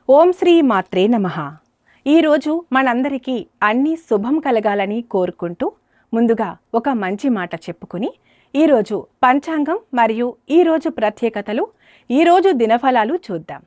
ఓం శ్రీ మాత్రే నమః. ఈరోజు మనందరికీ అన్ని శుభం కలగాలని కోరుకుంటూ ముందుగా ఒక మంచి మాట చెప్పుకుని ఈరోజు పంచాంగం మరియు ఈరోజు ప్రత్యేకతలు, ఈరోజు దినఫలాలు చూద్దాం.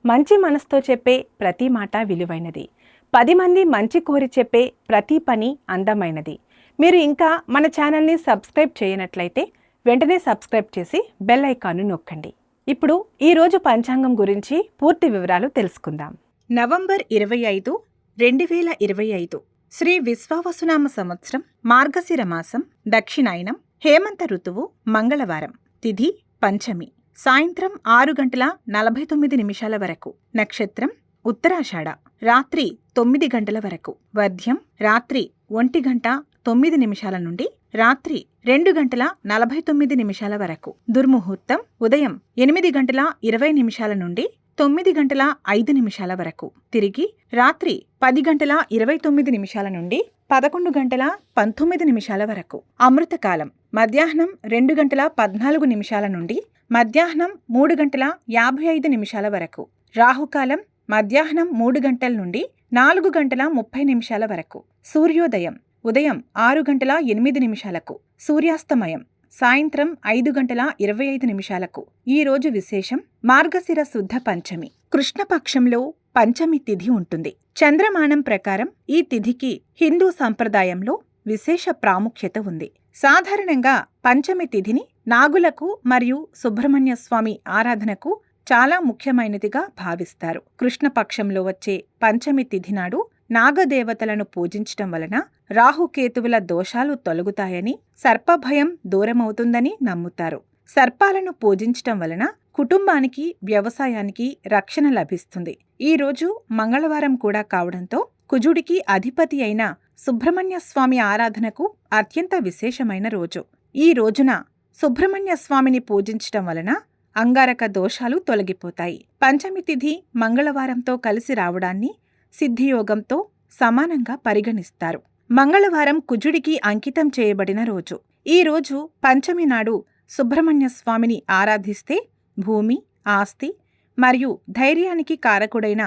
మంచి మనసుతో చెప్పే ప్రతి మాట విలువైనది. 10 మంది మంచి కోరి చెప్పే ప్రతి పని అందమైనది. మీరు ఇంకా మన ఛానల్ని సబ్స్క్రైబ్ చేయనట్లయితే వెంటనే సబ్స్క్రైబ్ చేసి బెల్ ఐకాన్ను నొక్కండి. ఇప్పుడు ఈరోజు పంచాంగం గురించి పూర్తి వివరాలు తెలుసుకుందాం. నవంబర్ 25, 2025 శ్రీ విశ్వావసునామ సంవత్సరం, మార్గశిర మాసం, దక్షిణాయనం, హేమంత ఋతువు, మంగళవారం. తిథి పంచమి. సాయంత్రం 6:49 వరకు. నక్షత్రం ఉత్తరాషాఢ. రాత్రి 9 గంటల వరకు. వర్ధ్యం రాత్రి 1:09 నుండి రాత్రి 2:49 వరకు. దుర్ముహూర్తం ఉదయం 8:20 నుండి 9:05 వరకు. తిరిగి రాత్రి 10:29 నుండి 11:19 వరకు. అమృతకాలం మధ్యాహ్నం 2:14 నుండి మధ్యాహ్నం 3:55 వరకు. రాహుకాలం మధ్యాహ్నం 3 గంటల నుండి 4:30 వరకు. సూర్యోదయం ఉదయం 6:08. సూర్యాస్తమయం సాయంత్రం 5:25. ఈ రోజు విశేషం మార్గశిర శుద్ధ పంచమి. కృష్ణపక్షంలో పంచమి తిథి ఉంటుంది. చంద్రమానం ప్రకారం ఈ తిథికి హిందూ సంప్రదాయంలో విశేష ప్రాముఖ్యత ఉంది. సాధారణంగా పంచమి తిథిని నాగులకు మరియు సుబ్రహ్మణ్య స్వామి ఆరాధనకు చాలా ముఖ్యమైనదిగా భావిస్తారు. కృష్ణపక్షంలో వచ్చే పంచమి తిథి నాడు నాగదేవతలను పూజించటం వలన రాహుకేతువుల దోషాలు తొలగుతాయని, సర్పభయం దూరమవుతుందని నమ్ముతారు. సర్పాలను పూజించటం వలన కుటుంబానికి, వ్యవసాయానికి రక్షణ లభిస్తుంది. ఈ రోజు మంగళవారం కూడా కావడంతో కుజుడికి అధిపతి అయిన సుబ్రహ్మణ్య స్వామి ఆరాధనకు అత్యంత విశేషమైన రోజు. ఈ రోజున సుబ్రహ్మణ్య స్వామిని పూజించటం వలన అంగారక దోషాలు తొలగిపోతాయి. పంచమి తిథి మంగళవారంతో కలిసి రావడాన్ని సిద్ధియోగంతో సమానంగా పరిగణిస్తారు. మంగళవారం కుజుడికి అంకితం చేయబడిన రోజు. ఈ రోజు పంచమి నాడు సుబ్రహ్మణ్య స్వామిని ఆరాధిస్తే భూమి, ఆస్తి మరియు ధైర్యానికి కారకుడైన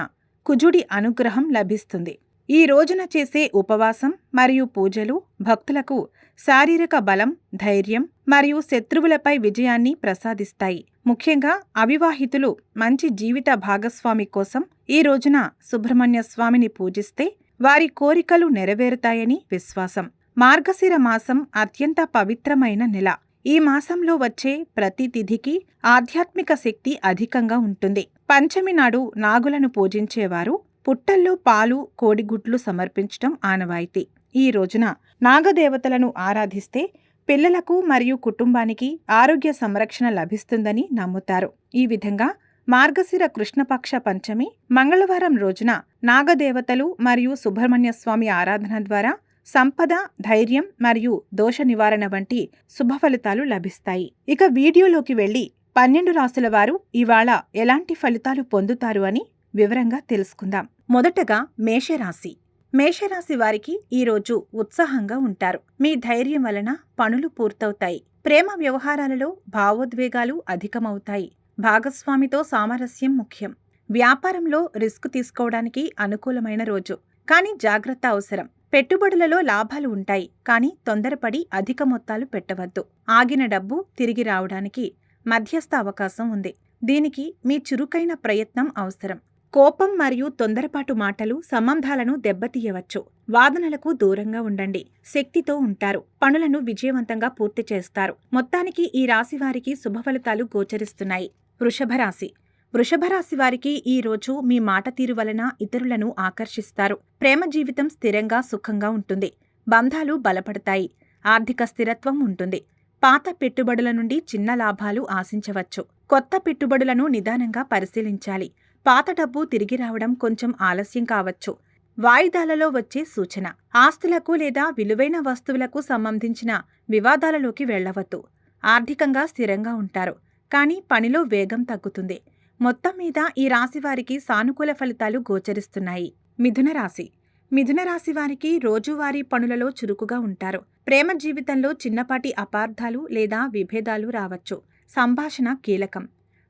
కుజుడి అనుగ్రహం లభిస్తుంది. ఈ రోజున చేసే ఉపవాసం మరియు పూజలు భక్తులకు శారీరక బలం, ధైర్యం మరియు శత్రువులపై విజయాన్ని ప్రసాదిస్తాయి. ముఖ్యంగా అవివాహితులు మంచి జీవిత భాగస్వామి కోసం ఈ రోజున సుబ్రహ్మణ్య స్వామిని పూజిస్తే వారి కోరికలు నెరవేరుతాయని విశ్వాసం. మార్గశిర మాసం అత్యంత పవిత్రమైన నెల. ఈ మాసంలో వచ్చే ప్రతి తిథికి ఆధ్యాత్మిక శక్తి అధికంగా ఉంటుంది. పంచమి నాడు నాగులను పూజించేవారు పుట్టల్లో పాలు, కోడిగుడ్లు సమర్పించటం ఆనవాయితీ. ఈ రోజున నాగదేవతలను ఆరాధిస్తే పిల్లలకు మరియు కుటుంబానికి ఆరోగ్య సంరక్షణ లభిస్తుందని నమ్ముతారు. ఈ విధంగా మార్గశిర కృష్ణపక్ష పంచమి మంగళవారం రోజున నాగదేవతలు మరియు సుబ్రహ్మణ్య స్వామి ఆరాధన ద్వారా సంపద, ధైర్యం మరియు దోష నివారణ వంటి శుభ ఫలితాలు లభిస్తాయి. ఇక వీడియోలోకి వెళ్లి 12 రాశుల వారు ఇవాళ ఎలాంటి ఫలితాలు పొందుతారు అని వివరంగా తెలుసుకుందాం. మొదటగా మేషరాశి. మేషరాశి వారికి ఈరోజు ఉత్సాహంగా ఉంటారు. మీ ధైర్యం వలన పనులు పూర్తవుతాయి. ప్రేమ వ్యవహారాలలో భావోద్వేగాలు అధికమవుతాయి. భాగస్వామితో సామరస్యం ముఖ్యం. వ్యాపారంలో రిస్క్ తీసుకోవడానికి అనుకూలమైన రోజు, కానీ జాగ్రత్త అవసరం. పెట్టుబడులలో లాభాలు ఉంటాయి, కానీ తొందరపడి అధిక మొత్తాలు పెట్టవద్దు. ఆగిన డబ్బు తిరిగి రావడానికి మధ్యస్థ అవకాశం ఉంది. దీనికి మీ చురుకైన ప్రయత్నం అవసరం. కోపం మరియు తొందరపాటు మాటలు సంబంధాలను దెబ్బతీయవచ్చు. వాదనలకు దూరంగా ఉండండి. శక్తితో ఉంటారు. పనులను విజయవంతంగా పూర్తి చేస్తారు. మొత్తానికి ఈ రాశి వారికి శుభ ఫలితాలు గోచరిస్తున్నాయి. వృషభ రాశి. వృషభ రాశి వారికి ఈ రోజు మీ మాట తీరు వలన ఇతరులను ఆకర్షిస్తారు. ప్రేమ జీవితం స్థిరంగా, సుఖంగా ఉంటుంది. బంధాలు బలపడతాయి. ఆర్థిక స్థిరత్వం ఉంటుంది. పాత పెట్టుబడుల నుండి చిన్న లాభాలు ఆశించవచ్చు. కొత్త పెట్టుబడులను నిదానంగా పరిశీలించాలి. పాత డబ్బు తిరిగి రావడం కొంచెం ఆలస్యం కావచ్చు. వాయిదాలలో వచ్చే సూచన. ఆస్తులకు లేదా విలువైన వస్తువులకు సంబంధించిన వివాదాలలోకి వెళ్లవద్దు. ఆర్థికంగా స్థిరంగా ఉంటారు, కానీ పనిలో వేగం తగ్గుతుంది. మొత్తం మీద ఈ రాశివారికి సానుకూల ఫలితాలు గోచరిస్తున్నాయి. మిథున రాశి. మిథున రాశి వారికి రోజువారీ పనులలో చురుకుగా ఉంటారు. ప్రేమ జీవితంలో చిన్నపాటి అపార్థాలు లేదా విభేదాలు రావచ్చు. సంభాషణ కీలకం.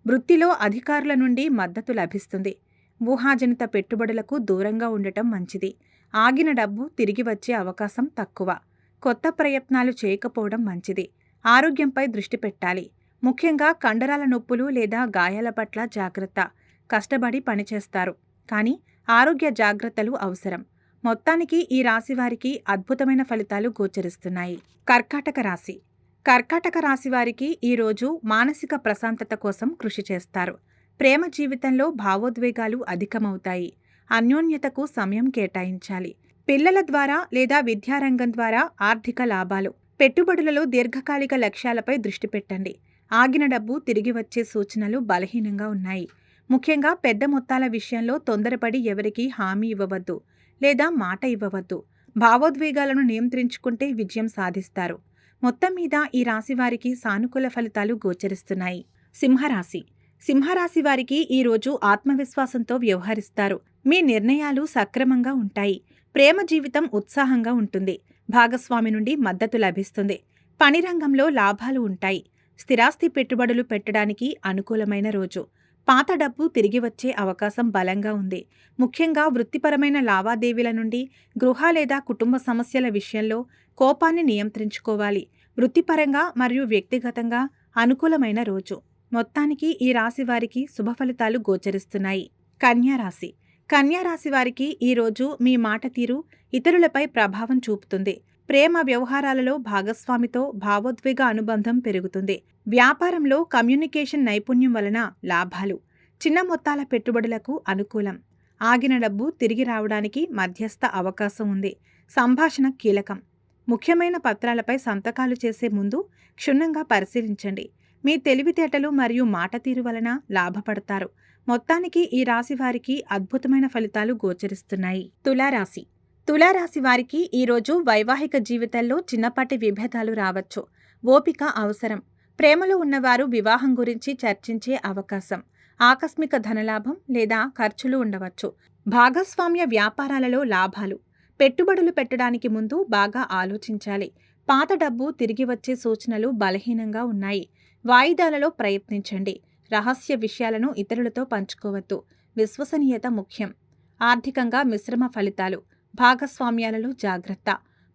వృత్తిలో అధికారుల నుండి మద్దతు లభిస్తుంది. ఊహాజనిత పెట్టుబడులకు దూరంగా ఉండటం మంచిది. ఆగిన డబ్బు తిరిగి వచ్చే అవకాశం తక్కువ. కొత్త ప్రయత్నాలు చేయకపోవడం మంచిది. ఆరోగ్యంపై దృష్టి పెట్టాలి. ముఖ్యంగా కండరాల నొప్పులు లేదా గాయాల పట్ల జాగ్రత్త. కష్టపడి పనిచేస్తారు, కానీ ఆరోగ్య జాగ్రత్తలు అవసరం. మొత్తానికి ఈ రాశి వారికి అద్భుతమైన ఫలితాలు గోచరిస్తున్నాయి. కర్కాటక రాశి. కర్కాటక రాశి వారికి ఈరోజు మానసిక ప్రశాంతత కోసం కృషి చేస్తారు. ప్రేమ జీవితంలో భావోద్వేగాలు అధికమవుతాయి. అన్యోన్యతకు సమయం కేటాయించాలి. పిల్లల ద్వారా లేదా విద్యారంగం ద్వారా ఆర్థిక లాభాలు. పెట్టుబడులలో దీర్ఘకాలిక లక్ష్యాలపై దృష్టి పెట్టండి. ఆగిన డబ్బు తిరిగి వచ్చే సూచనలు బలహీనంగా ఉన్నాయి. ముఖ్యంగా పెద్ద మొత్తాల విషయంలో తొందరపడి ఎవరికీ హామీ ఇవ్వవద్దు లేదా మాట ఇవ్వవద్దు. భావోద్వేగాలను నియంత్రించుకుంటే విజయం సాధిస్తారు. మొత్తం మీద ఈ రాశి వారికి సానుకూల ఫలితాలు గోచరిస్తున్నాయి. సింహరాశి. సింహరాశి వారికి ఈరోజు ఆత్మవిశ్వాసంతో వ్యవహరిస్తారు. మీ నిర్ణయాలు సక్రమంగా ఉంటాయి. ప్రేమ జీవితం ఉత్సాహంగా ఉంటుంది. భాగస్వామి నుండి మద్దతు లభిస్తుంది. పని రంగంలో లాభాలు ఉంటాయి. స్థిరాస్తి పెట్టుబడులు పెట్టడానికి అనుకూలమైన రోజు. పాత డబ్బు తిరిగి వచ్చే అవకాశం బలంగా ఉంది. ముఖ్యంగా వృత్తిపరమైన లావాదేవీల నుండి గృహ లేదా కుటుంబ సమస్యల విషయంలో కోపాన్ని నియంత్రించుకోవాలి. వృత్తిపరంగా మరియు వ్యక్తిగతంగా అనుకూలమైన రోజు. మొత్తానికి ఈ రాశి వారికి శుభ ఫలితాలు గోచరిస్తున్నాయి. కన్యారాశి. కన్యారాశి వారికి ఈరోజు మీ మాట తీరు ఇతరులపై ప్రభావం చూపుతుంది. ప్రేమ వ్యవహారాలలో భాగస్వామితో భావోద్వేగ అనుబంధం పెరుగుతుంది. వ్యాపారంలో కమ్యూనికేషన్ నైపుణ్యం వలన లాభాలు. చిన్న మొత్తాల పెట్టుబడులకు అనుకూలం. ఆగిన డబ్బు తిరిగి రావడానికి మధ్యస్థ అవకాశం ఉంది. సంభాషణ కీలకం. ముఖ్యమైన పత్రాలపై సంతకాలు చేసే ముందు క్షుణ్ణంగా పరిశీలించండి. మీ తెలివితేటలు మరియు మాట తీరు వలన లాభపడతారు. మొత్తానికి ఈ రాశి వారికి అద్భుతమైన ఫలితాలు గోచరిస్తున్నాయి. తులారాశి. తులారాశి వారికి ఈరోజు వైవాహిక జీవితంలో చిన్నపాటి విభేదాలు రావచ్చు. ఓపిక అవసరం. ప్రేమలో ఉన్నవారు వివాహం గురించి చర్చించే అవకాశం. ఆకస్మిక ధనలాభం లేదా ఖర్చులు ఉండవచ్చు. భాగస్వామ్య వ్యాపారాలలో లాభాలు. పెట్టుబడులు పెట్టడానికి ముందు బాగా ఆలోచించాలి. పాత డబ్బు తిరిగి వచ్చే సూచనలు బలహీనంగా ఉన్నాయి. వాయిదాలలో ప్రయత్నించండి. రహస్య విషయాలను ఇతరులతో పంచుకోవద్దు. విశ్వసనీయత ముఖ్యం. ఆర్థికంగా మిశ్రమ ఫలితాలు. భాగస్వామ్యాలలో జాగ్రత్త.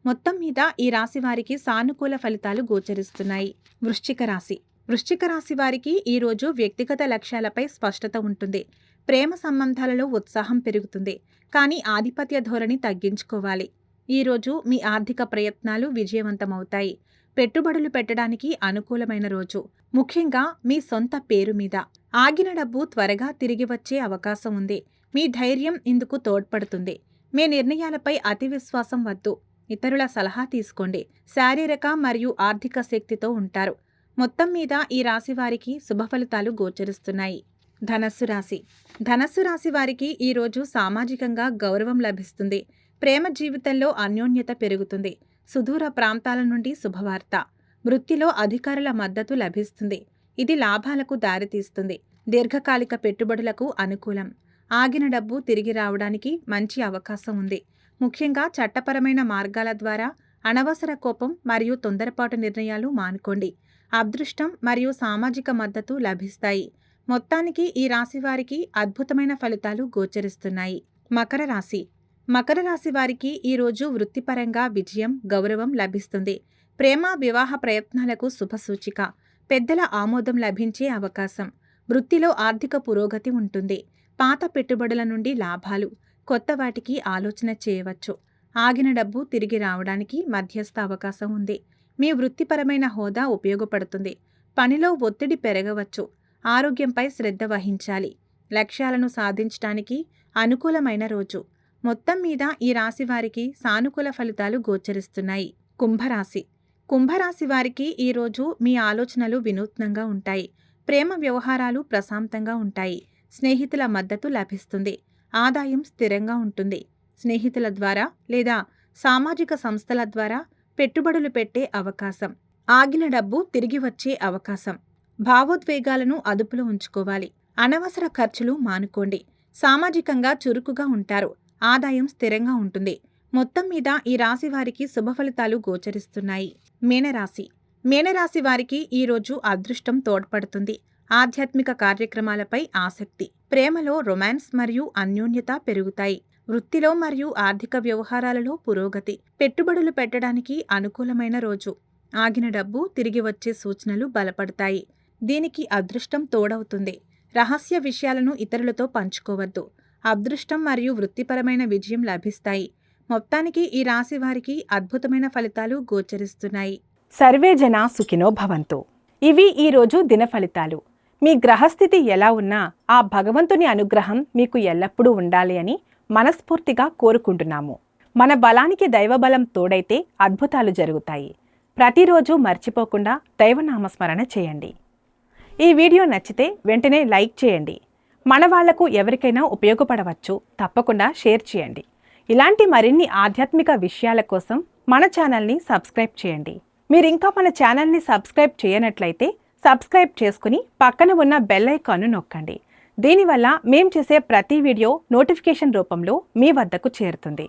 మొత్తం మీద ఈ రాశి వారికి సానుకూల ఫలితాలు గోచరిస్తున్నాయి. వృశ్చిక రాశి. వృశ్చిక రాశి వారికి ఈరోజు వ్యక్తిగత లక్ష్యాలపై స్పష్టత ఉంటుంది. ప్రేమ సంబంధాలలో ఉత్సాహం పెరుగుతుంది, కానీ ఆధిపత్య ధోరణి తగ్గించుకోవాలి. ఈరోజు మీ ఆర్థిక ప్రయత్నాలు విజయవంతమవుతాయి. పెట్టుబడులు పెట్టడానికి అనుకూలమైన రోజు. ముఖ్యంగా మీ సొంత పేరు మీద. ఆగిన డబ్బు త్వరగా తిరిగి వచ్చే అవకాశం ఉంది. మీ ధైర్యం ఇందుకు తోడ్పడుతుంది. మీ నిర్ణయాలపై అతి విశ్వాసం వద్దు. ఇతరుల సలహా తీసుకోండి. శారీరక మరియు ఆర్థిక శక్తితో ఉంటారు. మొత్తం మీద ఈ రాశి వారికి శుభ ఫలితాలు గోచరిస్తున్నాయి. ధనస్సు రాశి. ధనస్సు రాశి వారికి ఈరోజు సామాజికంగా గౌరవం లభిస్తుంది. ప్రేమ జీవితంలో అన్యోన్యత పెరుగుతుంది. సుదూర ప్రాంతాల నుండి శుభవార్త. వృత్తిలో అధికారుల మద్దతు లభిస్తుంది. ఇది లాభాలకు దారితీస్తుంది. దీర్ఘకాలిక పెట్టుబడులకు అనుకూలం. ఆగిన డబ్బు తిరిగి రావడానికి మంచి అవకాశం ఉంది. ముఖ్యంగా చట్టపరమైన మార్గాల ద్వారా అనవసర కోపం మరియు తొందరపాటు నిర్ణయాలు మానుకోండి. అదృష్టం మరియు సామాజిక మద్దతు లభిస్తాయి. మొత్తానికి ఈ రాశి వారికి అద్భుతమైన ఫలితాలు గోచరిస్తున్నాయి. మకర రాశి. మకర రాశి వారికి ఈరోజు వృత్తిపరంగా విజయం, గౌరవం లభిస్తుంది. ప్రేమ వివాహ ప్రయత్నాలకు శుభసూచిక. పెద్దల ఆమోదం లభించే అవకాశం. వృత్తిలో ఆర్థిక పురోగతి ఉంటుంది. పాత పెట్టుబడుల నుండి లాభాలు. కొత్త వాటికి ఆలోచన చేయవచ్చు. ఆగిన డబ్బు తిరిగి రావడానికి మధ్యస్థ అవకాశం ఉంది. మీ వృత్తిపరమైన హోదా ఉపయోగపడుతుంది. పనిలో ఒత్తిడి పెరగవచ్చు. ఆరోగ్యంపై శ్రద్ధ వహించాలి. లక్ష్యాలను సాధించడానికి అనుకూలమైన రోజు. మొత్తం మీద ఈ రాశి వారికి సానుకూల ఫలితాలు గోచరిస్తున్నాయి. కుంభరాశి. కుంభరాశి వారికి ఈరోజు మీ ఆలోచనలు వినూత్నంగా ఉంటాయి. ప్రేమ వ్యవహారాలు ప్రశాంతంగా ఉంటాయి. స్నేహితుల మద్దతు లభిస్తుంది. ఆదాయం స్థిరంగా ఉంటుంది. స్నేహితుల ద్వారా లేదా సామాజిక సంస్థల ద్వారా పెట్టుబడులు పెట్టే అవకాశం. ఆగిన డబ్బు తిరిగి వచ్చే అవకాశం. భావోద్వేగాలను అదుపులో ఉంచుకోవాలి. అనవసర ఖర్చులు మానుకోండి. సామాజికంగా చురుకుగా ఉంటారు. ఆదాయం స్థిరంగా ఉంటుంది. మొత్తం మీద ఈ రాశి వారికి శుభ ఫలితాలు గోచరిస్తున్నాయి. మీనరాశి. మీనరాశి వారికి ఈరోజు అదృష్టం తోడ్పడుతుంది. ఆధ్యాత్మిక కార్యక్రమాలపై ఆసక్తి, ప్రేమలో రొమాన్స్ మరియు అన్యోన్యత పెరుగుతాయి. వృత్తిలో మరియు ఆర్థిక వ్యవహారాలలో పురోగతి, పెట్టుబడులు పెట్టడానికి అనుకూలమైన రోజు. ఆగిన డబ్బు తిరిగి వచ్చే సూచనలు బలపడతాయి. దీనికి అదృష్టం తోడవుతుంది. రహస్య విషయాలను ఇతరులతో పంచుకోవద్దు. అదృష్టం మరియు వృత్తిపరమైన విజయం లభిస్తాయి. మొత్తానికి ఈ రాశి వారికి అద్భుతమైన ఫలితాలు గోచరిస్తున్నాయి. సర్వే జన సుఖినో భవంతు. ఇవి ఈరోజు దిన ఫలితాలు. మీ గ్రహస్థితి ఎలా ఉన్నా ఆ భగవంతుని అనుగ్రహం మీకు ఎల్లప్పుడూ ఉండాలి అని మనస్ఫూర్తిగా కోరుకుంటున్నాము. మన బలానికి దైవబలం తోడైతే అద్భుతాలు జరుగుతాయి. ప్రతిరోజు మర్చిపోకుండా దైవనామస్మరణ చేయండి. ఈ వీడియో నచ్చితే వెంటనే లైక్ చేయండి. మన వాళ్లకు ఎవరికైనా ఉపయోగపడవచ్చు. తప్పకుండా షేర్ చేయండి. ఇలాంటి మరిన్ని ఆధ్యాత్మిక విషయాల కోసం మన ఛానల్ని సబ్స్క్రైబ్ చేయండి. మీరు ఇంకా మన ఛానల్ని సబ్స్క్రైబ్ చేయనట్లయితే సబ్స్క్రైబ్ చేసుకుని పక్కన ఉన్న బెల్ ఐకాన్ను నొక్కండి. దీనివల్ల మేం చేసే ప్రతి వీడియో నోటిఫికేషన్ రూపంలో మీ వద్దకు చేరుతుంది.